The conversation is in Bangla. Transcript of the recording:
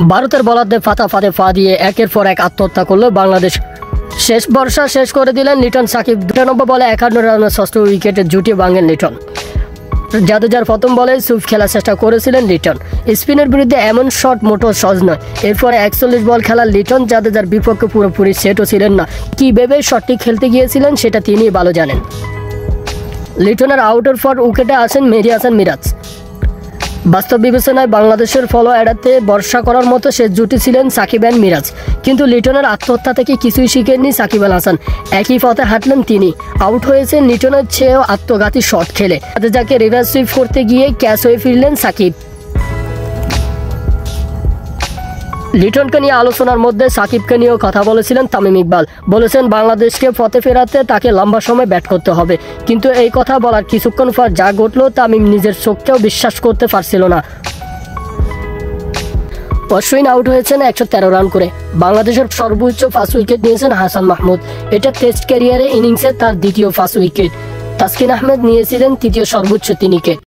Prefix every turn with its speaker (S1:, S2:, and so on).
S1: ভারতের বলারদের ফাতে ফা দিয়ে একের পর এক আত্মহত্যা করলো বাংলাদেশ। শেষ বর্ষা শেষ করে দিলেন লিটন সাকিব। 92 বলে 51 রানের ষষ্ঠ উইকেটে জুটি ভাঙেন লিটন। জাদেজার প্রথম বলে সুইপ খেলার চেষ্টা করেছিলেন লিটন। স্পিনের বিরুদ্ধে এমন শট মোটো সহজ নয়। এরপরে 41 বল খেলা লিটন জাদেজার বিপক্ষে পুরোপুরি সেটও ছিলেন না। কী ভেবে শটটি খেলতে গিয়েছিলেন সেটা তিনিই ভালো জানেন। লিটনের আউটের পর উইকেটে আসেন মেহেদী হাসান মিরাজ। বাস্তব বিবেচনায় বাংলাদেশের ফলো এড়াতে ভরসা করার মতো শেষ জুটি ছিলেন সাকিব অ্যান্ড মিরাজ। কিন্তু লিটনের আত্মহত্যা থেকে কিছুই শিখেননি সাকিব আল হাসান। একই পথে হাঁটলেন তিনি। আউট হয়েছেন লিটনের চেয়েও আত্মঘাতী শট খেলে। যাকে রিভার্স সুইপ করতে গিয়ে ক্যাচ হয়ে ফিরলেন সাকিব। লিটনকে নিয়ে আলোচনার মধ্যে সাকিবকে নিয়েও কথা বলেছিলেন তামিম ইকবাল। বলেছেন বাংলাদেশকে পথে ফেরাতে তাকে লম্বা সময় ব্যাট করতে হবে। কিন্তু এই কথা বলার কিছুক্ষণ পর যা ঘটল তামিম নিজের চোখকেও বিশ্বাস করতে পারছিল না। অশ্বিন আউট হয়েছেন 113 রান করে। বাংলাদেশের সর্বোচ্চ ফার্স্ট উইকেট নিয়েছেন হাসান মাহমুদ। এটা টেস্ট ক্যারিয়ারে ইনিংসে তার দ্বিতীয় ফার্স্ট উইকেট। তাসকিন আহমেদ নিয়েছিলেন তৃতীয় সর্বোচ্চ 3 উইকেট।